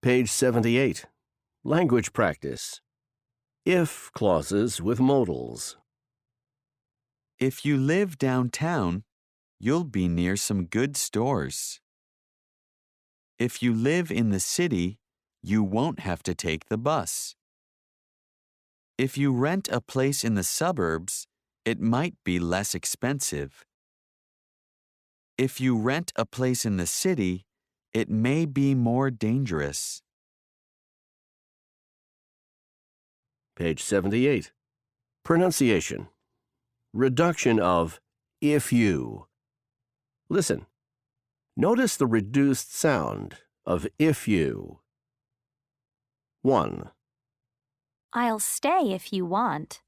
Page 78. Language practice. If clauses with modals. If you live downtown, you'll be near some good stores. If you live in the city, you won't have to take the bus. If you rent a place in the suburbs, it might be less expensive. If you rent a place in the city, it may be more dangerous. Page 78. Pronunciation. Reduction of if you. Listen. Notice the reduced sound of if you. 1, I'll stay if you want.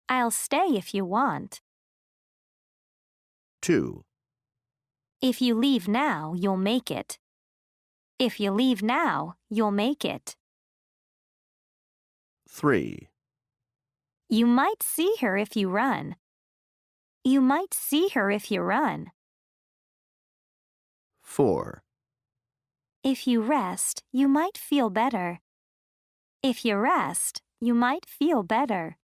I'll stay if you want. 2, If you leave now, you'll make it. If you leave now, you'll make it. 3, You might see her if you run. You might see her if you run. 4, If you rest, you might feel better. If you rest, you might feel better.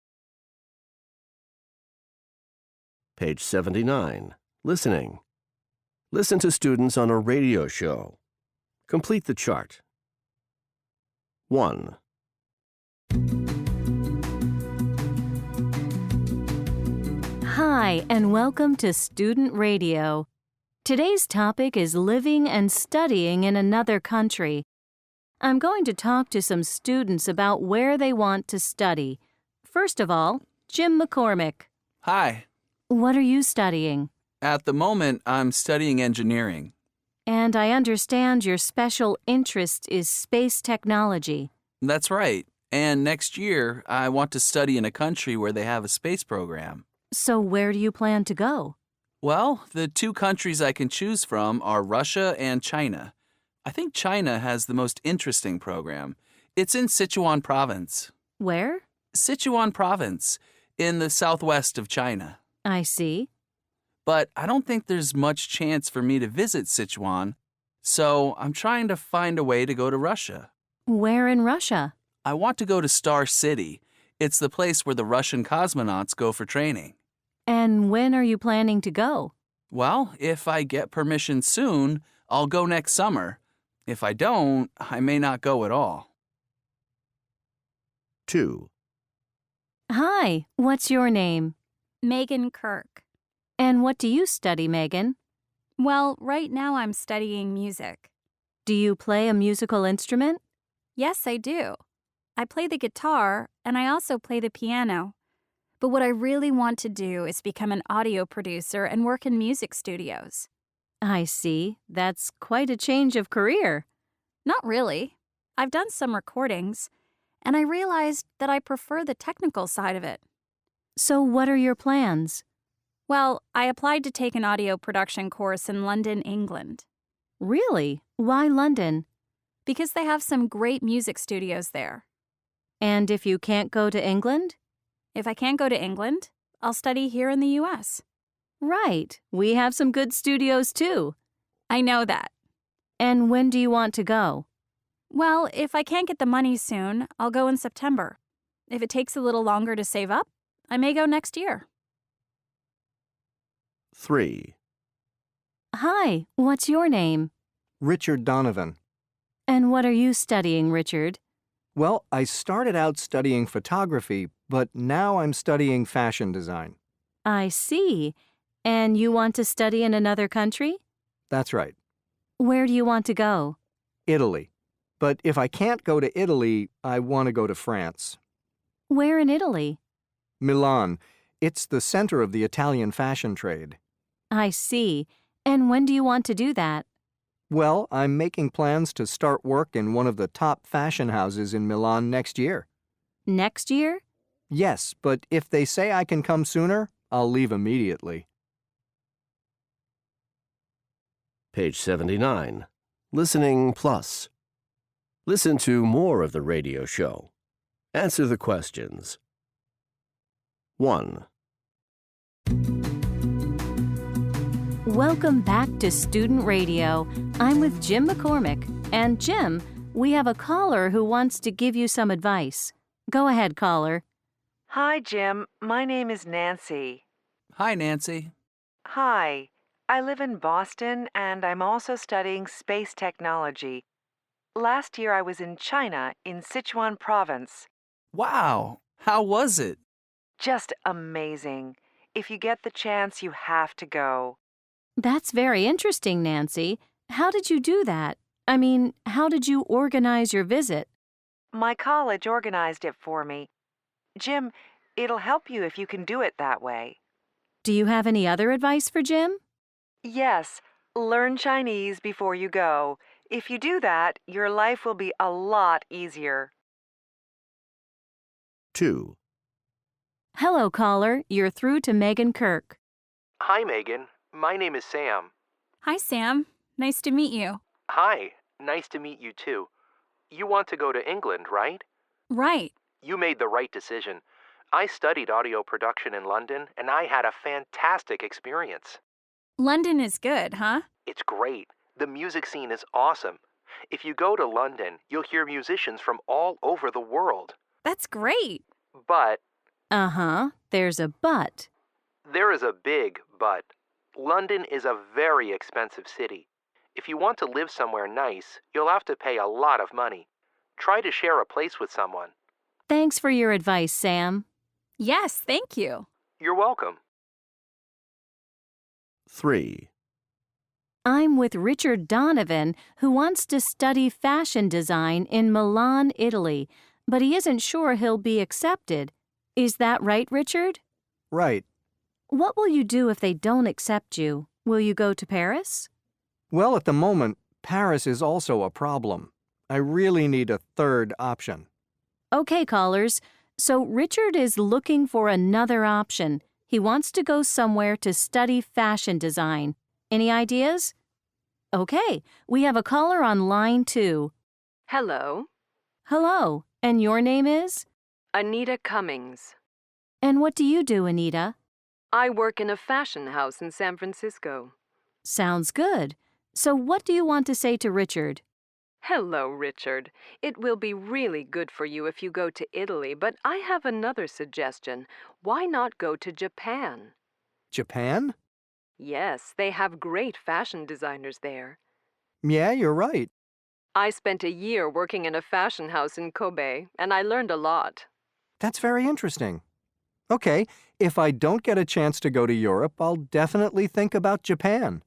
Page 79. Listening. Listen to students on a radio show. Complete the chart. 1, Hi, and welcome to Student Radio. Today's topic is living and studying in another country. I'm going to talk to some students about where they want to study. First of all, Jim McCormick. Hi. What are you studying? At the moment, I'm studying engineering. And I understand your special interest is space technology. That's right. And next year, I want to study in a country where they have a space program. So where do you plan to go? Well, the two countries I can choose from are Russia and China. I think China has the most interesting program. It's in Sichuan Province. Where? Sichuan Province, in the southwest of China. I see. But I don't think there's much chance for me to visit Sichuan, so I'm trying to find a way to go to Russia. Where in Russia? I want to go to Star City. It's the place where the Russian cosmonauts go for training. And when are you planning to go? Well, if I get permission soon, I'll go next summer. If I don't, I may not go at all. 2, Hi, what's your name? Megan Kirk. And what do you study, Megan? Well, right now I'm studying music. Do you play a musical instrument? Yes, I do. I play the guitar, and I also play the piano. But what I really want to do is become an audio producer and work in music studios. I see. That's quite a change of career. Not really. I've done some recordings, and I realized that I prefer the technical side of it. So what are your plans? Well, I applied to take an audio production course in London, England. Really? Why London? Because they have some great music studios there. And if you can't go to England? If I can't go to England, I'll study here in the U.S. Right. We have some good studios too. I know that. And when do you want to go? Well, if I can't get the money soon, I'll go in September. If it takes a little longer to save up, I may go next year. 3, Hi, what's your name? Richard Donovan. And what are you studying, Richard? Well, I started out studying photography, but now I'm studying fashion design. I see. And you want to study in another country? That's right, Where do you want to go? Italy. But if I can't go to Italy, I want to go to France. Where in Italy? Milan. It's the center of the Italian fashion trade. I see. And when do you want to do that? Well, I'm making plans to start work in one of the top fashion houses in Milan next year. Next year? Yes, but if they say I can come sooner, I'll leave immediately. Page 79. Listening Plus. Listen to more of the radio show. Answer the questions. 1, Welcome back to Student Radio. I'm with Jim McCormick. And Jim, we have a caller who wants to give you some advice. Go ahead, caller. Hi, Jim. My name is Nancy. Hi, Nancy. Hi. I live in Boston and I'm also studying space technology. Last year I was in China, in Sichuan province. Wow, how was it? Just amazing. If you get the chance, you have to go. That's very interesting, Nancy. How did you do that? I mean, how did you organize your visit? My college organized it for me. Jim, it'll help you if you can do it that way. Do you have any other advice for Jim? Yes, learn Chinese before you go. If you do that, your life will be a lot easier. 2. Hello, caller. You're through to Megan Kirk. Hi, Megan. My name is Sam. Hi, Sam. Nice to meet you. Hi. Nice to meet you, too. You want to go to England, right? Right. You made the right decision. I studied audio production in London, and I had a fantastic experience. London is good, huh? It's great. The music scene is awesome. If you go to London, you'll hear musicians from all over the world. That's great. But Uh-huh. There's a but. there is a big but. London is a very expensive city. If you want to live somewhere nice, you'll have to pay a lot of money. Try to share a place with someone. Thanks for your advice, Sam. Yes, thank you. You're welcome. 3. I'm with Richard Donovan, who wants to study fashion design in Milan, Italy, but he isn't sure he'll be accepted. Is that right, Richard? Right. What will you do if they don't accept you? Will you go to Paris? Well, at the moment, Paris is also a problem. I really need a third option. Okay, callers. So Richard is looking for another option. He wants to go somewhere to study fashion design. Any ideas? Okay, we have a caller on line 2. Hello, Hello, and your name is? Anita Cummings. And what do you do, Anita? I work in a fashion house in San Francisco. Sounds good. So what do you want to say to Richard? Hello, Richard. It will be really good for you if you go to Italy, but I have another suggestion. Why not go to Japan? Japan? Yes, they have great fashion designers there. Yeah, you're right. I spent a year working in a fashion house in Kobe, and I learned a lot. That's very interesting. Okay, if I don't get a chance to go to Europe, I'll definitely think about Japan.